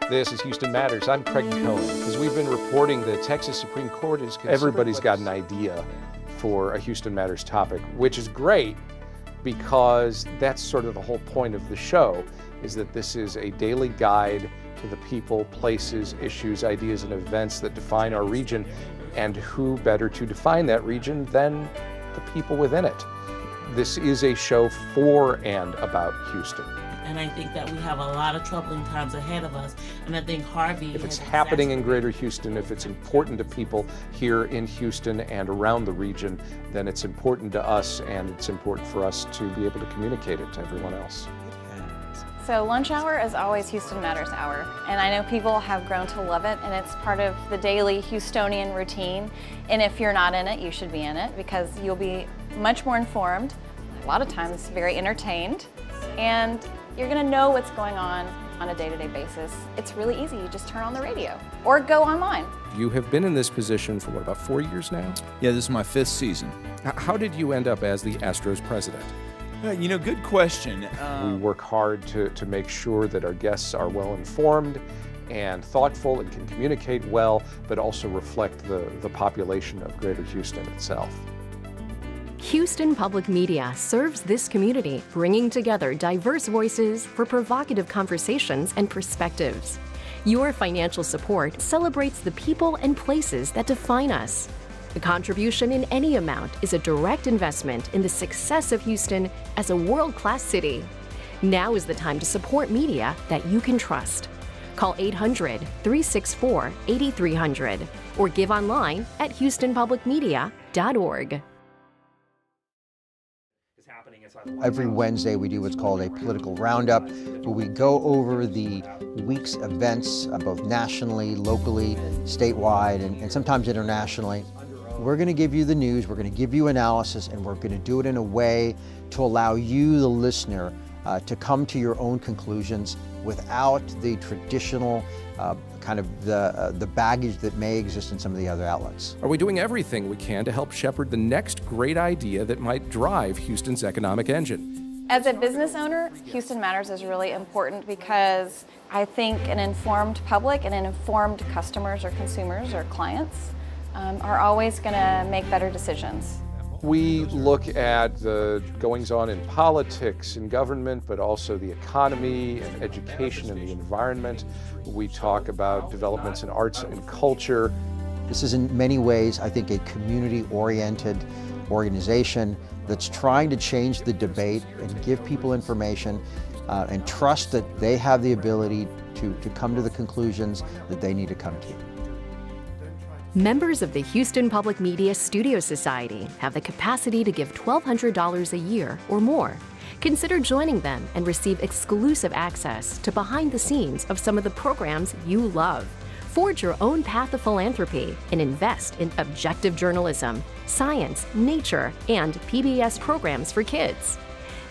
This is Houston Matters. I'm Craig Cohen. As we've been reporting, the Texas Supreme Court is everybody's got an idea for a Houston Matters topic, which is great because that's sort of the whole point of the show, is that this is a daily guide to the people, places, issues, ideas, and events that define our region, and who better to define that region than the people within it. This is a show for and about Houston. And I think that we have a lot of troubling times ahead of us. And I think Harvey, if it's happening in Greater Houston, if it's important to people here in Houston and around the region, then it's important to us, and it's important for us to be able to communicate it to everyone else. So lunch hour is always Houston Matters hour, and I know people have grown to love it, and it's part of the daily Houstonian routine. And if you're not in it, you should be in it, because you'll be much more informed, a lot of times very entertained, and you're gonna know what's going on a day-to-day basis. It's really easy. You just turn on the radio or go online. You have been in this position for about 4 years now? Yeah, this is my 5th season. How did you end up as the Astros president? Good question. We work hard to make sure that our guests are well informed and thoughtful and can communicate well, but also reflect the population of Greater Houston itself. Houston Public Media serves this community, bringing together diverse voices for provocative conversations and perspectives. Your financial support celebrates the people and places that define us. A contribution in any amount is a direct investment in the success of Houston as a world-class city. Now is the time to support media that you can trust. Call 800-364-8300 or give online at houstonpublicmedia.org. Every Wednesday we do what's called a political roundup, where we go over the week's events, both nationally, locally, statewide, and sometimes internationally. We're going to give you the news, we're going to give you analysis, and we're going to do it in a way to allow you, the listener, to come to your own conclusions without the traditional kind of the baggage that may exist in some of the other outlets. Are we doing everything we can to help shepherd the next great idea that might drive Houston's economic engine? As a business owner, Houston Matters is really important because I think an informed public and an informed customers or consumers or clients are always going to make better decisions. We look at the goings-on in politics and government, but also the economy and education and the environment. We talk about developments in arts and culture. This is in many ways, I think, a community-oriented organization that's trying to change the debate and give people information and trust that they have the ability to come to the conclusions that they need to come to. Members of the Houston Public Media Studio Society have the capacity to give $1,200 a year or more. Consider joining them and receive exclusive access to behind the scenes of some of the programs you love. Forge your own path of philanthropy and invest in objective journalism, science, nature, and PBS programs for kids.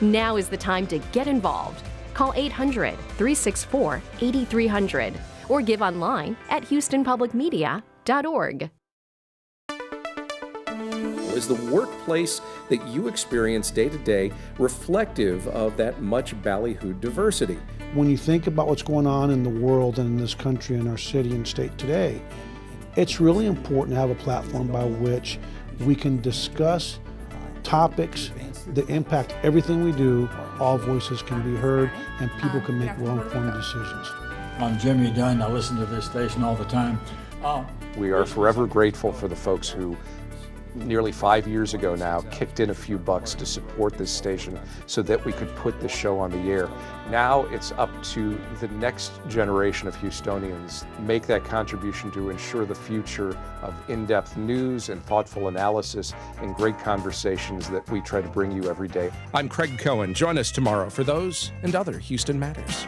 Now is the time to get involved. Call 800-364-8300 or give online at houstonpublicmedia.org. Is the workplace that you experience day to day reflective of that much ballyhooed diversity? When you think about what's going on in the world and in this country and our city and state today, it's really important to have a platform by which we can discuss topics that impact everything we do. All voices can be heard and people can make well-informed decisions. I'm Jimmy Dunn. I listen to this station all the time. We are forever grateful for the folks who nearly 5 years ago now kicked in a few bucks to support this station so that we could put this show on the air. Now it's up to the next generation of Houstonians to make that contribution to ensure the future of in-depth news and thoughtful analysis and great conversations that we try to bring you every day. I'm Craig Cohen. Join us tomorrow for those and other Houston Matters.